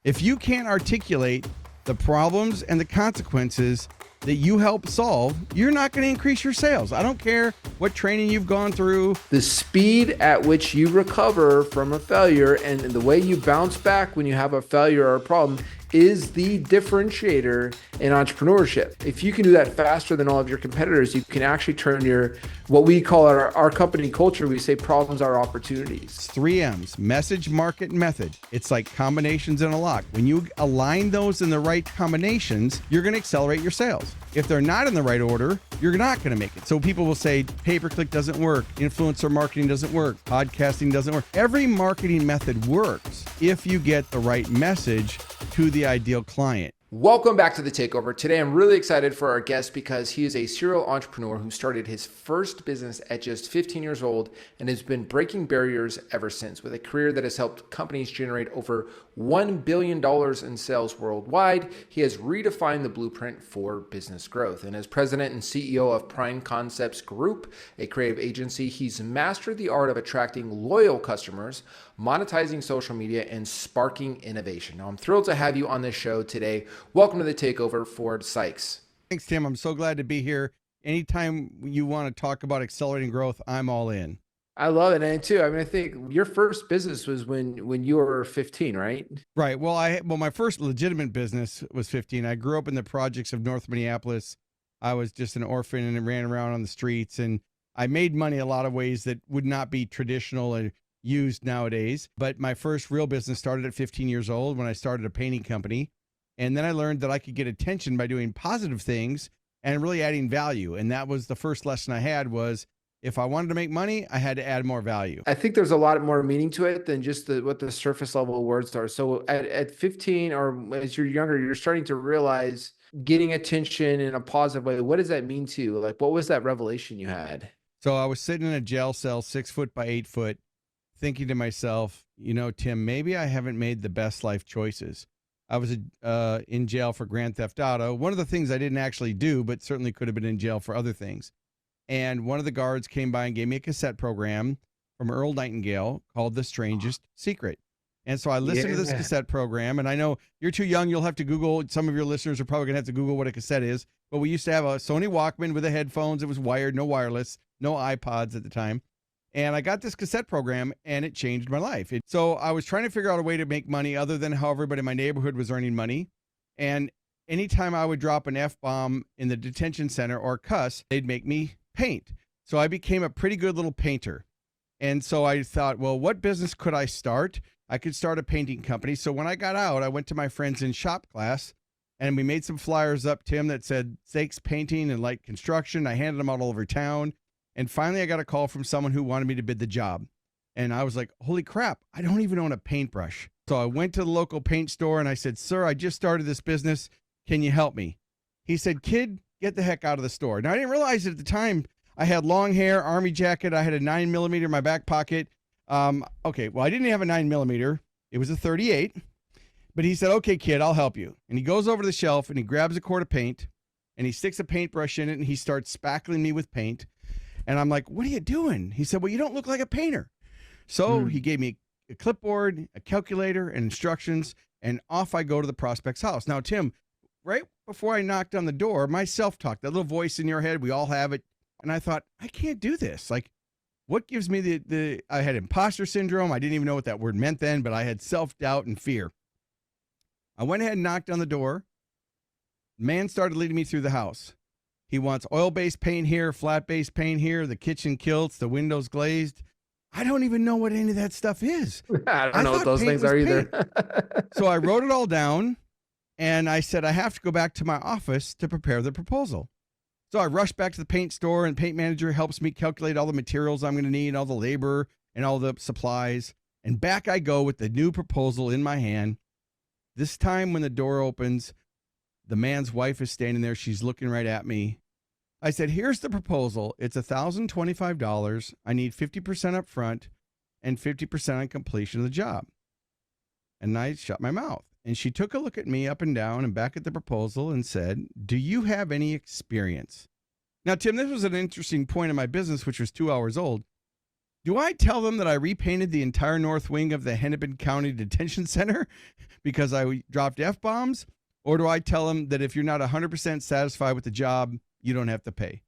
If you can't articulate the problems and the consequences that you help solve, you're not going to increase your sales. I don't care what training you've gone through. The speed at which you recover from a failure and the way you bounce back when you have a failure or a problem is the differentiator in entrepreneurship. If you can do that faster than all of your competitors, you can actually turn what we call our company culture, we say problems are opportunities. It's 3 M's, message, market, method. It's like combinations in a lock. When you align those in the right combinations, you're going to accelerate your sales. If they're not in the right order, you're not going to make it. So people will say pay-per-click doesn't work, influencer marketing doesn't work, podcasting doesn't work. Every marketing method works if you get the right message to the ideal client. Welcome back to The Takeover. Today, I'm really excited for our guest because he is a serial entrepreneur who started his first business at just 15 years old and has been breaking barriers ever since with a career that has helped companies generate over $1 billion in sales worldwide. He has redefined the blueprint for business growth. And as president and CEO of Prime Concepts Group, a creative agency, he's mastered the art of attracting loyal customers, monetizing social media, and sparking innovation. Now, I'm thrilled to have you on this show today. Welcome to The Takeover, Saeks. Thanks, Tim. I'm so glad to be here. Anytime you want to talk about accelerating growth, I'm all in. I love it. And too, I mean, I think your first business was when you were 15, right? Right. Well, my first legitimate business was 15. I grew up in the projects of North Minneapolis. I was just an orphan and ran around on the streets, and I made money a lot of ways that would not be traditional and used nowadays. But my first real business started at 15 years old when I started a painting company. And then I learned that I could get attention by doing positive things and really adding value. And that was the first lesson I had was if I wanted to make money, I had to add more value. I think there's a lot more meaning to it than just what the surface level words are. So at 15 or as you're younger, you're starting to realize getting attention in a positive way. What does that mean to you? Like, what was that revelation you had? So I was sitting in a jail cell, 6 foot by 8 foot, thinking to myself, Tim, maybe I haven't made the best life choices. I was in jail for Grand Theft Auto. One of the things I didn't actually do, but certainly could have been in jail for other things. And one of the guards came by and gave me a cassette program from Earl Nightingale called The Strangest Secret. And so I listened to this cassette program, and I know you're too young. You'll have to Google. Some of your listeners are probably going to have to Google what a cassette is. But we used to have a Sony Walkman with the headphones. It was wired, no wireless, no iPods at the time. And I got this cassette program, and it changed my life. So I was trying to figure out a way to make money other than how everybody in my neighborhood was earning money. And anytime I would drop an F-bomb in the detention center or cuss, they'd make me paint. So I became a pretty good little painter. And so I thought, well, what business could I start? I could start a painting company. So when I got out, I went to my friends in shop class, and we made some flyers up, Tim, that said Saeks Painting and Light Construction. I handed them out all over town. And finally, I got a call from someone who wanted me to bid the job. And I was like, holy crap, I don't even own a paintbrush. So I went to the local paint store and I said, sir, I just started this business. Can you help me? He said, kid, get the heck out of the store. Now, I didn't realize at the time I had long hair, army jacket. I had a 9mm in my back pocket. Okay, well, I didn't have a 9mm. It was a 38. But he said, okay, kid, I'll help you. And he goes over to the shelf and he grabs a quart of paint and he sticks a paintbrush in it and he starts spackling me with paint. And I'm like, what are you doing? He said, well, you don't look like a painter. So he gave me a clipboard, a calculator, and instructions, and off I go to the prospect's house. Now, Tim, right before I knocked on the door, my self-talk, that little voice in your head, we all have it. And I thought, I can't do this. Like, what gives me I had imposter syndrome. I didn't even know what that word meant then, but I had self-doubt and fear. I went ahead and knocked on the door. The man started leading me through the house. He wants oil-based paint here, flat-based paint here, the kitchen kilts, the windows glazed. I don't even know what any of that stuff is. I don't know what those things are either. So I wrote it all down, and I said, I have to go back to my office to prepare the proposal. So I rushed back to the paint store, and paint manager helps me calculate all the materials I'm going to need, all the labor, and all the supplies. And back I go with the new proposal in my hand. This time when the door opens, the man's wife is standing there. She's looking right at me. I said, here's the proposal. It's $1,025. I need 50% up front and 50% on completion of the job. And I shut my mouth. And she took a look at me up and down and back at the proposal and said, do you have any experience? Now, Tim, this was an interesting point in my business, which was 2 hours old. Do I tell them that I repainted the entire north wing of the Hennepin County Detention Center because I dropped F-bombs? Or do I tell them that if you're not 100% satisfied with the job, you don't have to pay?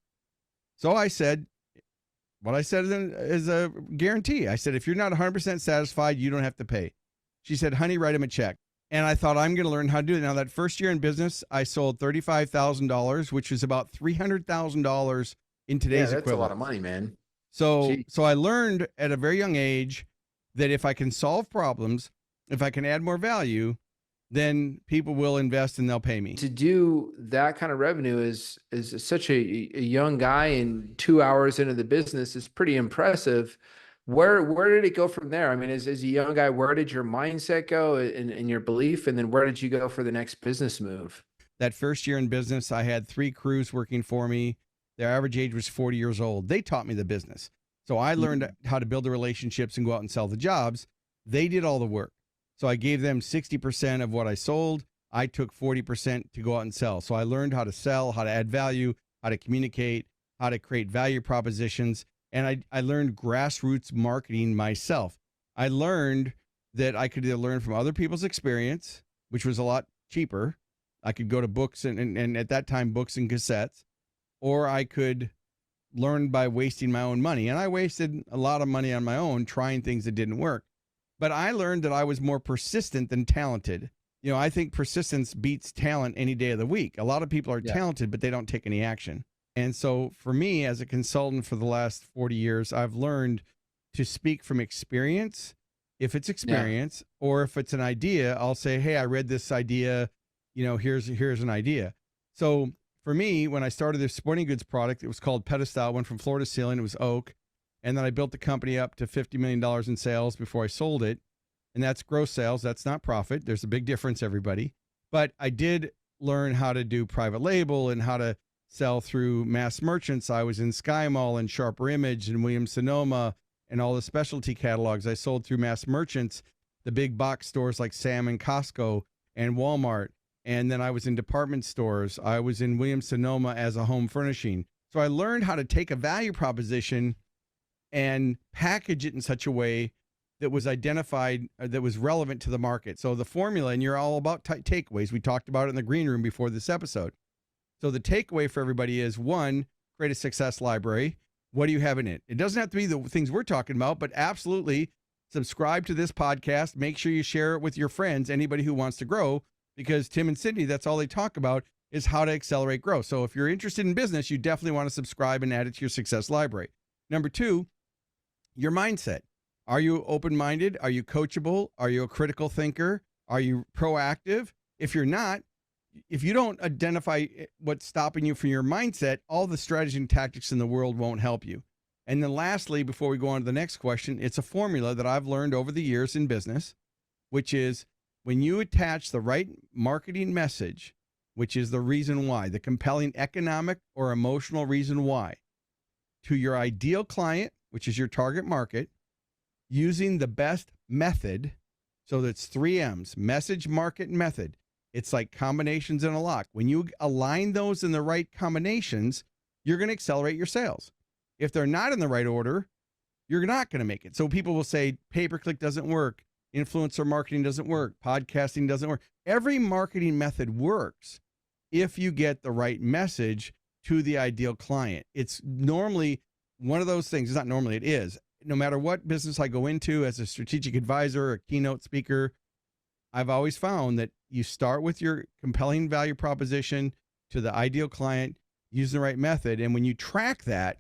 So I said, what I said is a guarantee. I said, if you're not 100% satisfied, you don't have to pay. She said, honey, write him a check. And I thought, I'm going to learn how to do it. Now, that first year in business, I sold $35,000, which is about $300,000 in today's that's equivalent. a lot of money, man. So I learned at a very young age that if I can solve problems, if I can add more value, then people will invest and they'll pay me. To do that kind of revenue is such a young guy, and 2 hours into the business is pretty impressive. Where did it go from there? I mean, as a young guy, where did your mindset go and your belief? And then where did you go for the next business move? That first year in business, I had 3 crews working for me. Their average age was 40 years old. They taught me the business. So I learned how to build the relationships and go out and sell the jobs. They did all the work. So I gave them 60% of what I sold. I took 40% to go out and sell. So I learned how to sell, how to add value, how to communicate, how to create value propositions. And I learned grassroots marketing myself. I learned that I could either learn from other people's experience, which was a lot cheaper. I could go to books and at that time, books and cassettes, or I could learn by wasting my own money. And I wasted a lot of money on my own trying things that didn't work. But I learned that I was more persistent than talented. You know, I think persistence beats talent any day of the week. A lot of people are talented, but they don't take any action. And so for me, as a consultant for the last 40 years, I've learned to speak from experience. If it's experience, or if it's an idea, I'll say, hey, I read this idea, you know, here's an idea. So for me, when I started this sporting goods product, it was called Pedestal, went from floor to ceiling, it was oak. And then I built the company up to $50 million in sales before I sold it. And that's gross sales. That's not profit. There's a big difference, everybody. But I did learn how to do private label and how to sell through mass merchants. I was in Sky Mall and Sharper Image and Williams-Sonoma and all the specialty catalogs. I sold through mass merchants, the big box stores like Sam and Costco and Walmart. And then I was in department stores. I was in Williams-Sonoma as a home furnishing. So I learned how to take a value proposition and package it in such a way that was identified, that was relevant to the market. So the formula, and you're all about takeaways. We talked about it in the green room before this episode. So the takeaway for everybody is, 1, create a success library. What do you have in it? It doesn't have to be the things we're talking about, but absolutely subscribe to this podcast. Make sure you share it with your friends, anybody who wants to grow, because Tim and Cindy, that's all they talk about is how to accelerate growth. So if you're interested in business, you definitely want to subscribe and add it to your success library. Number 2, your mindset. Are you open-minded? Are you coachable? Are you a critical thinker? Are you proactive? If you're not, if you don't identify what's stopping you from your mindset, all the strategy and tactics in the world won't help you. And then lastly, before we go on to the next question, it's a formula that I've learned over the years in business, which is when you attach the right marketing message, which is the reason why, the compelling economic or emotional reason why, to your ideal client, which is your target market, using the best method. So that's 3 M's, message, market, and method. It's like combinations in a lock. When you align those in the right combinations, you're going to accelerate your sales. If they're not in the right order, you're not going to make it. So people will say pay-per-click doesn't work. Influencer marketing doesn't work. Podcasting doesn't work. Every marketing method works if you get the right message to the ideal client. It's normally one of those things. It's not normally, it is. No matter what business I go into as a strategic advisor or a keynote speaker, I've always found that you start with your compelling value proposition to the ideal client using the right method. And when you track that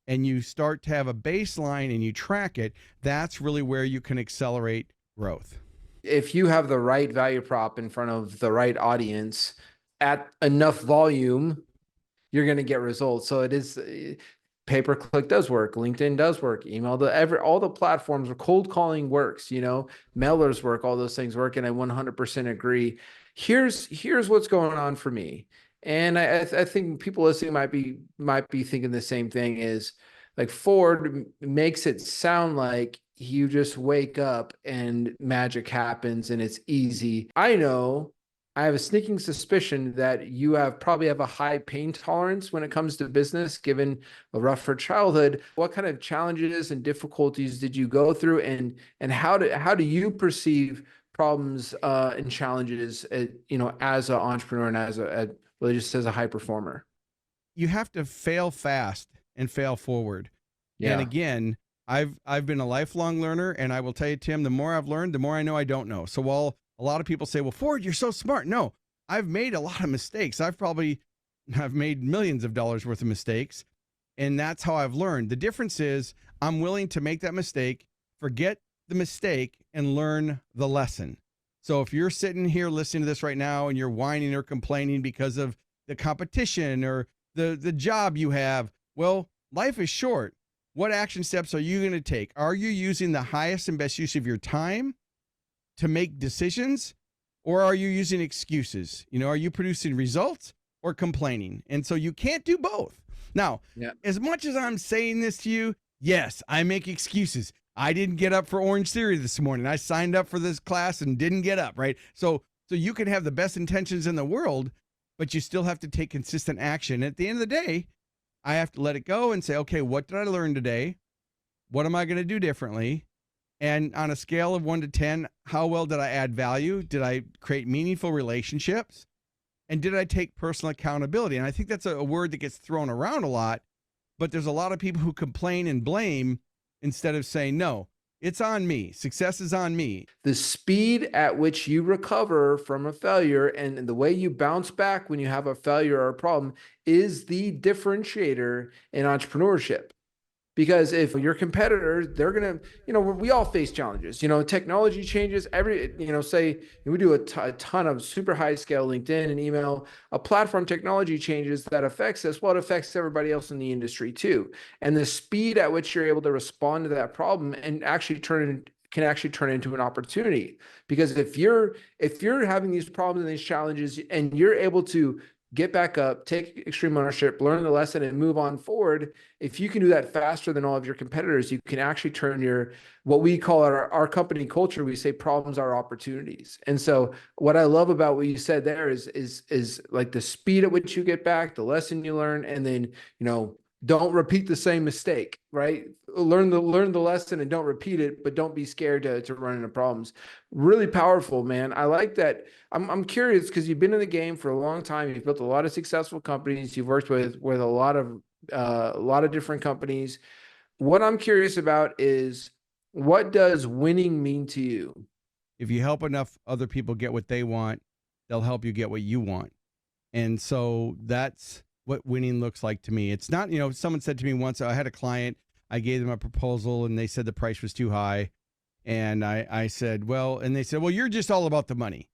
and you start to have a baseline and you track it, that's really where you can accelerate growth. If you have the right value prop in front of the right audience at enough volume, you're going to get results. So it is, pay-per-click does work. LinkedIn does work. Email, all the platforms, or cold calling works, mailers work, all those things work. And I 100% agree. Here's what's going on for me. And I think people listening might be thinking the same thing, is like Ford makes it sound like you just wake up and magic happens and it's easy. I know I have a sneaking suspicion that you probably have a high pain tolerance when it comes to business, given a rougher childhood. What kind of challenges and difficulties did you go through, and how do you perceive problems and challenges, as an entrepreneur and really just as a high performer? You have to fail fast and fail forward. And Yeah. again, I've been a lifelong learner, and I will tell you, Tim, the more I've learned, the more I know I don't know. So while a lot of people say, "Well, Ford, you're so smart," no, I've made a lot of mistakes. I've made millions of dollars worth of mistakes, and that's how I've learned. The difference is I'm willing to make that mistake, forget the mistake, and learn the lesson. So if you're sitting here listening to this right now and you're whining or complaining because of the competition or the job you have, well, life is short. What action steps are you going to take? Are you using the highest and best use of your time to make decisions, or are you using excuses? Are you producing results or complaining? And so you can't do both. Now, Yeah. as much as I'm saying this to you, yes, I make excuses. I didn't get up for Orange Theory this morning. I signed up for this class and didn't get up, right? So you can have the best intentions in the world, but you still have to take consistent action. At the end of the day, I have to let it go and say, okay, what did I learn today? What am I going to do differently? And on a scale of 1 to 10, how well did I add value? Did I create meaningful relationships? And did I take personal accountability? And I think that's a word that gets thrown around a lot, but there's a lot of people who complain and blame instead of saying, no, it's on me. Success is on me. The speed at which you recover from a failure and the way you bounce back when you have a failure or a problem is the differentiator in entrepreneurship. Because if your competitors, they're going to, we all face challenges, technology changes say we do a ton of super high scale LinkedIn and email, a platform technology changes that affects us. Well, it affects everybody else in the industry too. And the speed at which you're able to respond to that problem and can actually turn into an opportunity. Because if you're having these problems and these challenges and you're able to get back up, take extreme ownership, learn the lesson, and move on forward. If you can do that faster than all of your competitors, you can actually turn what we call our company culture, we say problems are opportunities. And so what I love about what you said there is like the speed at which you get back, the lesson you learn, and then, don't repeat the same mistake, right? Learn the lesson and don't repeat it, but don't be scared to run into problems. Really powerful, man. I like that. I'm curious because you've been in the game for a long time. You've built a lot of successful companies. You've worked with a lot of different companies. What I'm curious about is, what does winning mean to you? If you help enough other people get what they want, they'll help you get what you want. And so that's what winning looks like to me. It's not, someone said to me once, I had a client, I gave them a proposal and they said the price was too high. And I said, well, and they said, well, you're just all about the money.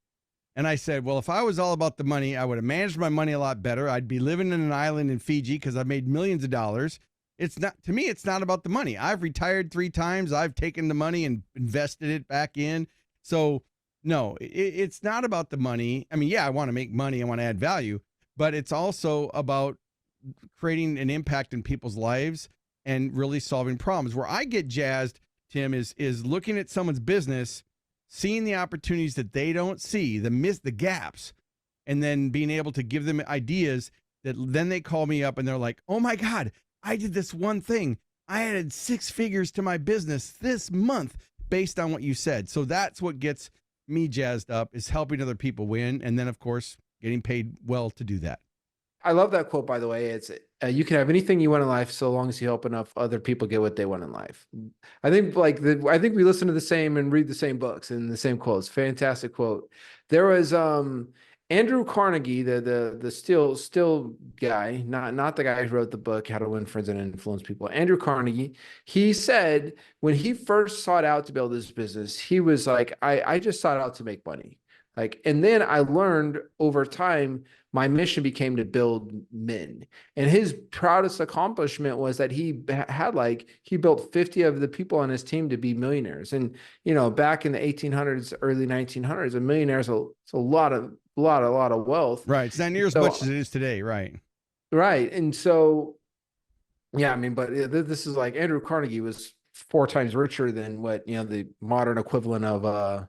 And I said, well, if I was all about the money, I would have managed my money a lot better. I'd be living in an island in Fiji because I've made millions of dollars. To me, it's not about the money. I've retired 3 times. I've taken the money and invested it back in. So no, it's not about the money. I mean, yeah, I want to make money. I want to add value, but it's also about creating an impact in people's lives and really solving problems. Where I get jazzed, Tim, is looking at someone's business, seeing the opportunities that they don't see, the gaps, and then being able to give them ideas that then they call me up and they're like, oh my God, I did this one thing. I added 6 figures to my business this month based on what you said. So that's what gets me jazzed up, is helping other people win. And then, of course, getting paid well to do that. I love that quote, by the way. It's you can have anything you want in life so long as you help enough other people get what they want in life. I think I think we listen to the same and read the same books and the same quotes. Fantastic quote. There was Andrew Carnegie, the still guy, not the guy who wrote the book How to Win Friends and Influence People. Andrew Carnegie, he said when he first sought out to build this business, he was like, I just sought out to make money. And then I learned over time, my mission became to build men. And his proudest accomplishment was that he built 50 of the people on his team to be millionaires. And, back in the 1800s, early 1900s, a millionaire is a lot of wealth. Right. It's not near as much as it is today. Right. Right. And so, yeah, I mean, but this is like Andrew Carnegie was 4 times richer than what, the modern equivalent of,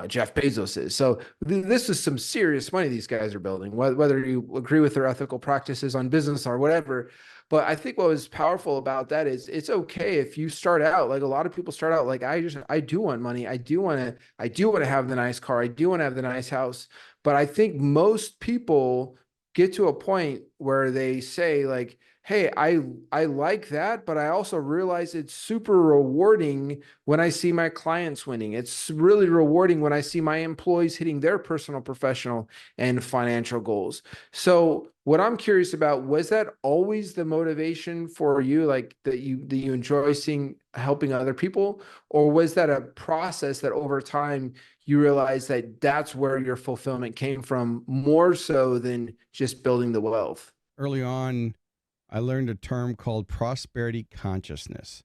Jeff Bezos is. So this is some serious money these guys are building, whether you agree with their ethical practices on business or whatever. But I think what was powerful about that is it's okay if you start out like a lot of people start out like I do want money. I do want to have the nice car. I do want to have the nice house. But I think most people get to a point where they say like, hey, I like that, but I also realize it's super rewarding when I see my clients winning. It's really rewarding when I see my employees hitting their personal, professional, and financial goals. So what I'm curious about, was that always the motivation for you, like that you enjoy seeing helping other people, or was that a process that over time you realize that that's where your fulfillment came from more so than just building the wealth? Early on, I learned a term called prosperity consciousness.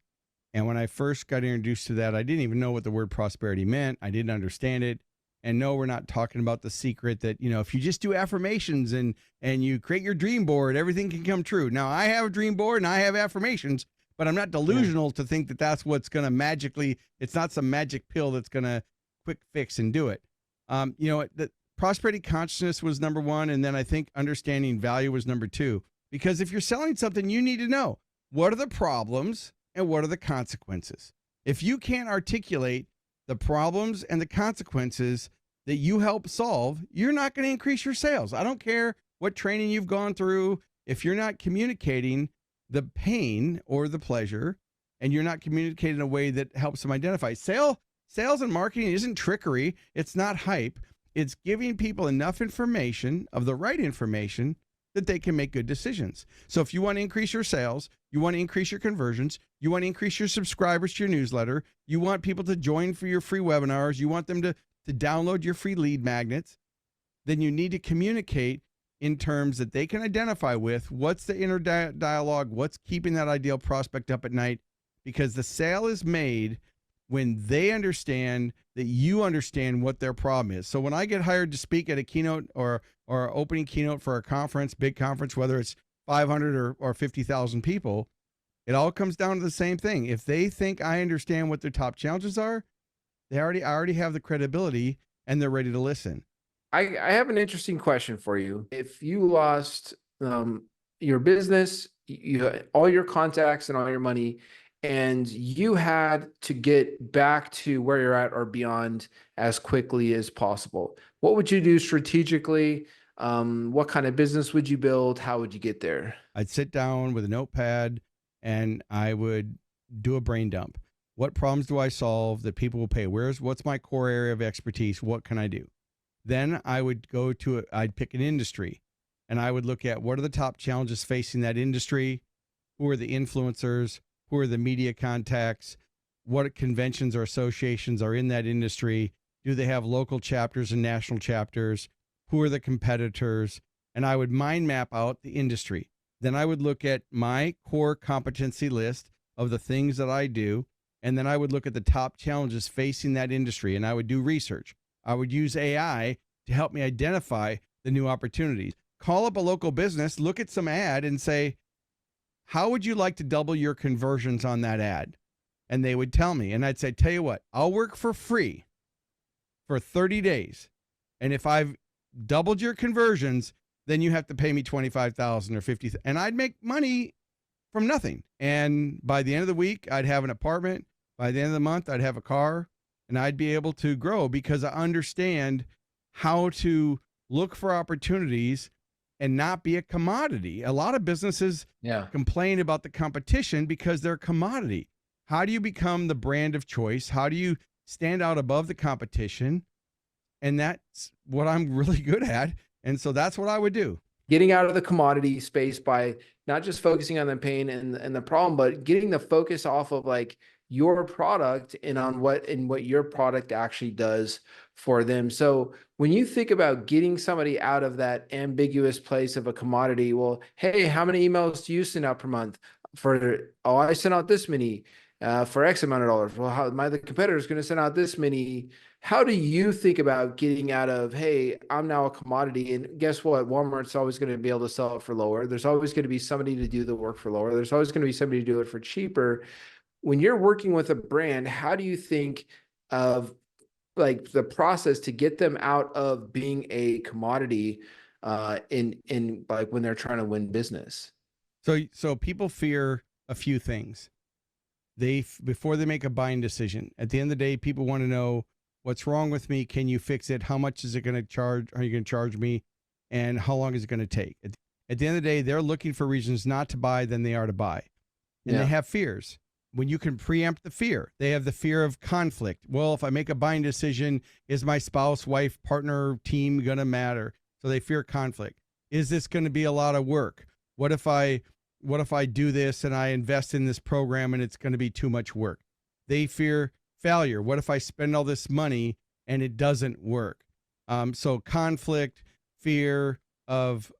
And when I first got introduced to that, I didn't even know what the word prosperity meant. I didn't understand it. And no, we're not talking about the secret that, if you just do affirmations and you create your dream board, everything can come true. Now, I have a dream board and I have affirmations, but I'm not delusional to think that that's what's going to magically, it's not some magic pill that's going to quick fix and do it. The prosperity consciousness was number one. And then I think understanding value was number two. Because if you're selling something, you need to know what are the problems and what are the consequences. If you can't articulate the problems and the consequences that you help solve, you're not going to increase your sales. I don't care what training you've gone through. If you're not communicating the pain or the pleasure, and you're not communicating in a way that helps them identify. Sales and marketing isn't trickery. It's not hype. It's giving people enough information, of the right information, that they can make good decisions. So if you want to increase your sales, you want to increase your conversions, you want to increase your subscribers to your newsletter, you want people to join for your free webinars, you want them to download your free lead magnets, then you need to communicate in terms that they can identify with what's the inner dialogue, what's keeping that ideal prospect up at night, because the sale is made when they understand that you understand what their problem is. So when I get hired to speak at a keynote or opening keynote for a conference, big conference, whether it's 500 or 50,000 people, it all comes down to the same thing. If they think I understand what their top challenges are, I already have the credibility and they're ready to listen. I have an interesting question for you. If you lost your business, you all your contacts and all your money, and you had to get back to where you're at or beyond as quickly as possible, what would you do strategically? What kind of business would you build? How would you get there? I'd sit down with a notepad and I would do a brain dump. What problems do I solve that people will pay? What's my core area of expertise? What can I do? Then I would I'd pick an industry and I would look at what are the top challenges facing that industry? Who are the influencers? Who are the media contacts? What conventions or associations are in that industry? Do they have local chapters and national chapters? Who are the competitors? And I would mind map out the industry. Then I would look at my core competency list of the things that I do. And then I would look at the top challenges facing that industry and I would do research. I would use AI to help me identify the new opportunities. Call up a local business, look at some ad and say, how would you like to double your conversions on that ad? And they would tell me, and I'd say, tell you what, I'll work for free for 30 days. And if I've doubled your conversions, then you have to pay me $25,000 or $50,000. And I'd make money from nothing. And by the end of the week, I'd have an apartment. By the end of the month, I'd have a car and I'd be able to grow because I understand how to look for opportunities and not be a commodity. A lot of businesses complain about the competition because they're a commodity. How do you become the brand of choice? How do you stand out above the competition? And that's what I'm really good at. And so that's what I would do. Getting out of the commodity space by not just focusing on the pain and the problem, but getting the focus off of like your product and on what your product actually does for them. So when you think about getting somebody out of that ambiguous place of a commodity, well, hey, how many emails do you send out per month? I sent out this many for X amount of dollars. Well, the competitor is going to send out this many. How do you think about getting out of, hey, I'm now a commodity, and guess what? Walmart's always going to be able to sell it for lower. There's always going to be somebody to do the work for lower. There's always going to be somebody to do it for cheaper. When you're working with a brand, how do you think of like the process to get them out of being a commodity in like when they're trying to win business. So people fear a few things. Before they make a buying decision, at the end of the day, people want to know what's wrong with me. Can you fix it? How much is it going to charge? Are you going to charge me? And how long is it going to take? At the end of the day, they're looking for reasons not to buy than they are to buy. And they have fears. When you can preempt the fear, they have the fear of conflict. Well, if I make a buying decision, is my spouse, wife, partner, team going to matter? So they fear conflict. Is this going to be a lot of work? What if I do this and I invest in this program and it's going to be too much work? They fear failure. What if I spend all this money and it doesn't work? So conflict, fear of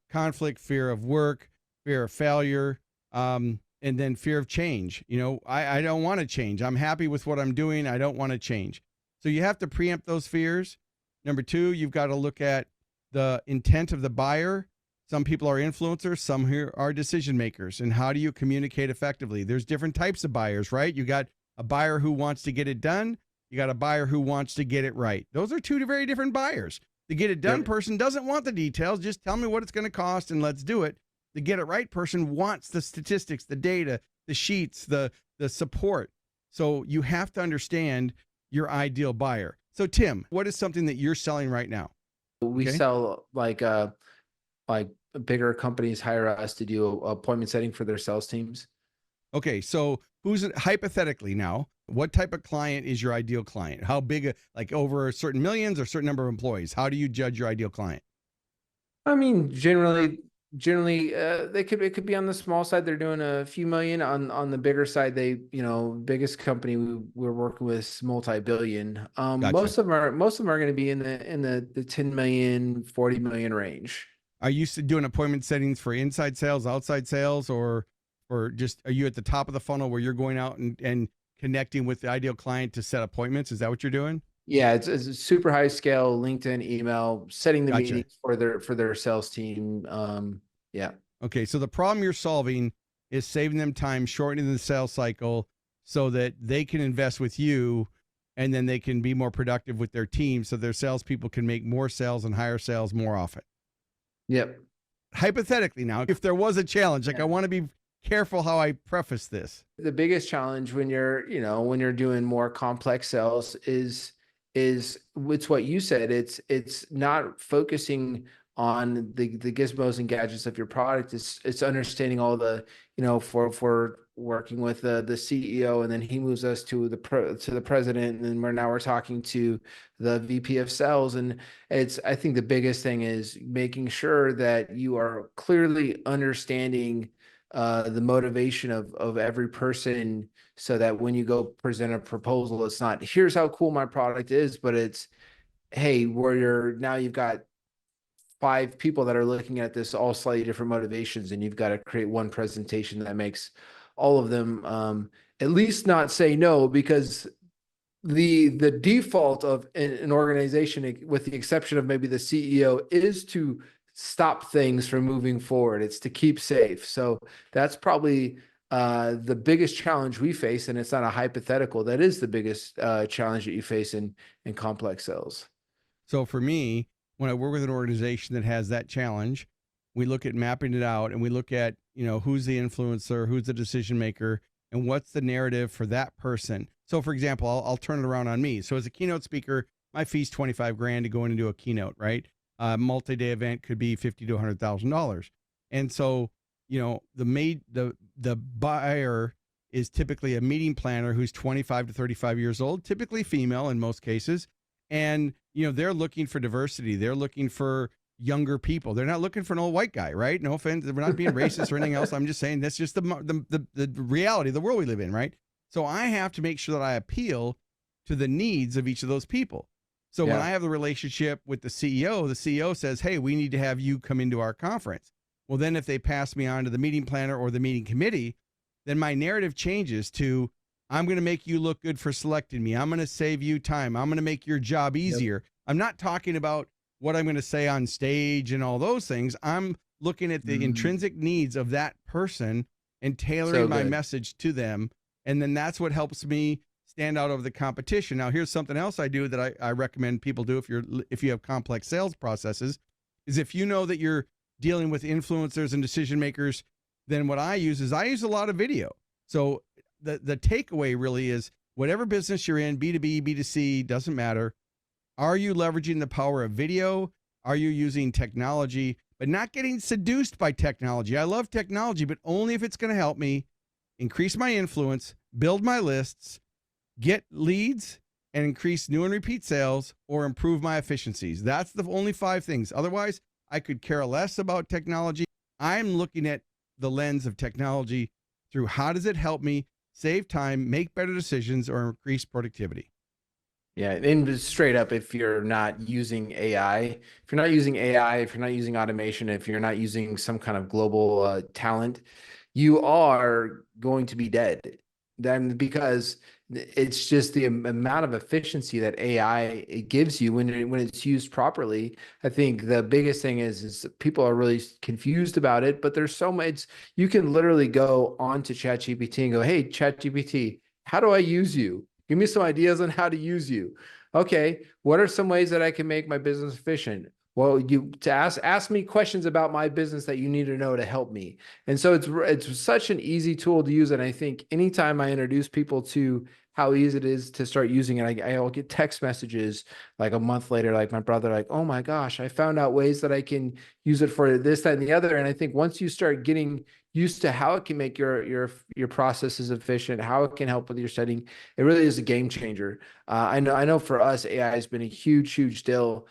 work, fear of failure, and then fear of change. I don't want to change. I'm happy with what I'm doing. I don't want to change. So you have to preempt those fears. Number two, you've got to look at the intent of the buyer. Some people are influencers, some here are decision makers. And how do you communicate effectively? There's different types of buyers, right? You got a buyer who wants to get it done. You got a buyer who wants to get it right. Those are two very different buyers. The get it done person doesn't want the details. Just tell me what it's going to cost and let's do it. The get it right person wants the statistics, the data, the sheets, the support. So you have to understand your ideal buyer. So Tim, what is something that you're selling right now? We sell like bigger companies hire us to do appointment setting for their sales teams. Okay, so hypothetically now, what type of client is your ideal client? How big, like over certain millions or certain number of employees? How do you judge your ideal client? I mean, generally, it could be on the small side. They're doing a few million. On the bigger side, biggest company we're working with is multi-billion. Gotcha. Most of them are going to be in the 10 million, 40 million range. Are you doing appointment settings for inside sales, outside sales, or just are you at the top of the funnel where you're going out and connecting with the ideal client to set appointments? Is that what you're doing? Yeah, it's a super high scale LinkedIn email, setting the meetings for their sales team. Yeah. Okay, so the problem you're solving is saving them time, shortening the sales cycle so that they can invest with you and then they can be more productive with their team so their salespeople can make more sales and higher sales more often. Yep. Hypothetically now, if there was a challenge, I want to be careful how I preface this. The biggest challenge when you're doing more complex sales is it's what you said. It's not focusing on the gizmos and gadgets of your product. It's understanding all the, for working with the CEO, and then he moves us to the president, and then we're talking to the VP of sales. And I think the biggest thing is making sure that you are clearly understanding the motivation of every person, so that when you go present a proposal, it's not here's how cool my product is, but it's, hey, you've got 5 people that are looking at this, all slightly different motivations, and you've got to create one presentation that makes all of them at least not say no, because the default of an organization, with the exception of maybe the CEO, is to stop things from moving forward. It's to keep safe. So that's probably the biggest challenge we face, and it's not a hypothetical. That is the biggest challenge that you face in complex sales. So for me, when I work with an organization that has that challenge, we look at mapping it out, and we look at, who's the influencer, who's the decision maker, and what's the narrative for that person. So for example, I'll turn it around on me. So as a keynote speaker, my fee's $25,000 to go in and do a keynote, right? A multi-day event could be $50,000 to $100,000. And so, the buyer is typically a meeting planner who's 25 to 35 years old, typically female in most cases. And, they're looking for diversity. They're looking for younger people. They're not looking for an old white guy, right? No offense. We're not being racist or anything else. I'm just saying that's just the reality of the world we live in, right? So I have to make sure that I appeal to the needs of each of those people. So when I have the relationship with the CEO says, hey, we need to have you come into our conference. Well, then if they pass me on to the meeting planner or the meeting committee, then my narrative changes to, I'm going to make you look good for selecting me. I'm going to save you time. I'm going to make your job easier. Yep. I'm not talking about what I'm going to say on stage and all those things. I'm looking at the intrinsic needs of that person and tailoring my message to them. And then that's what helps me stand out over the competition. Now, here's something else I do that I recommend people do if you have complex sales processes, is if you know that you're dealing with influencers and decision makers, then what I use a lot of video. So the takeaway really is, whatever business you're in, B2B, B2C, doesn't matter. Are you leveraging the power of video? Are you using technology, but not getting seduced by technology? I love technology, but only if it's going to help me increase my influence, build my lists, get leads, and increase new and repeat sales, or improve my efficiencies. That's the only 5 things. Otherwise, I could care less about technology. I'm looking at the lens of technology through how does it help me save time, make better decisions, or increase productivity. Yeah, and straight up, if you're not using AI, if you're not using automation, if you're not using some kind of global talent, you are going to be dead. Then, because it's just the amount of efficiency that AI it gives you when it's used properly. I think the biggest thing is people are really confused about it, but there's so much. You can literally go onto ChatGPT and go, "Hey, ChatGPT, how do I use you? Give me some ideas on how to use you." Okay, what are some ways that I can make my business efficient? Well, ask me questions about my business that you need to know to help me. And so it's such an easy tool to use. And I think anytime I introduce people to how easy it is to start using it, I'll get text messages like a month later, like my brother, like, "Oh my gosh, I found out ways that I can use it for this, that, and the other." And I think once you start getting used to how it can make your processes efficient, how it can help with your studying, it really is a game changer. I know for us, AI has been a huge deal.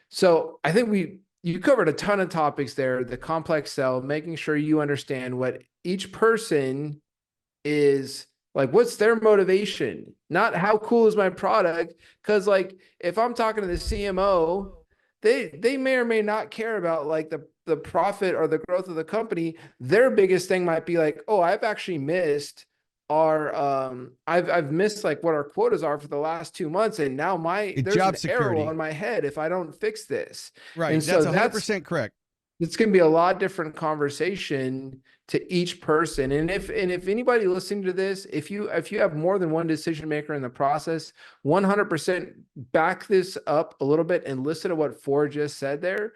So I think you covered a ton of topics there, the complex sell, making sure you understand what each person is like, what's their motivation, not how cool is my product. Because like, if I'm talking to the CMO, they may or may not care about like the profit or the growth of the company. Their biggest thing might be like, "Oh, I've actually missed I've missed like what our quotas are for the last 2 months, and now there's job an security arrow on my head if I don't fix this." Right. And so That's 100% correct. It's going to be a lot different conversation to each person. And if anybody listening to this, if you have more than one decision maker in the process, 100% back this up a little bit and listen to what Ford just said there.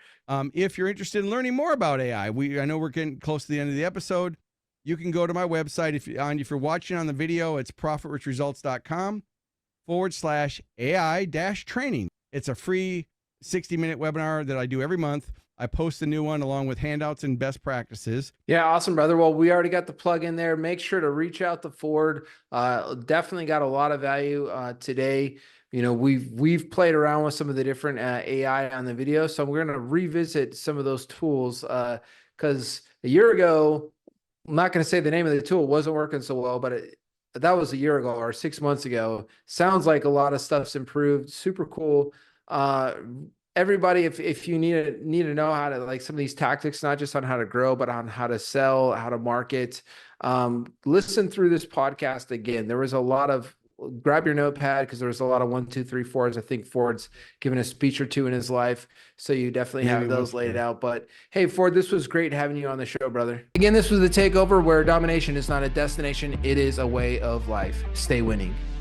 If you're interested in learning more about AI, I know we're getting close to the end of the episode. You can go to my website. If you're watching on the video, it's profitrichresults.com/AI-training. It's a free 60-minute webinar that I do every month. I post a new one along with handouts and best practices. Yeah, awesome, brother. Well, we already got the plug in there. Make sure to reach out to Ford. Definitely got a lot of value today. You know, we've played around with some of the different AI on the video, so we're going to revisit some of those tools because a year ago, I'm not going to say the name of the tool, wasn't working so well, but that was a year ago or 6 months ago. Sounds like a lot of stuff's improved. Super cool. Everybody, if you need to know how to, like, some of these tactics, not just on how to grow, but on how to sell, how to market, listen through this podcast again. There was a lot of, grab your notepad because there was a lot of 1, 2, 3, 4s. I think Ford's given a speech or two in his life, so you definitely have those laid out. But hey, Ford, this was great having you on the show, brother. Again, this was the Takeover, where domination is not a destination, it is a way of life. Stay winning.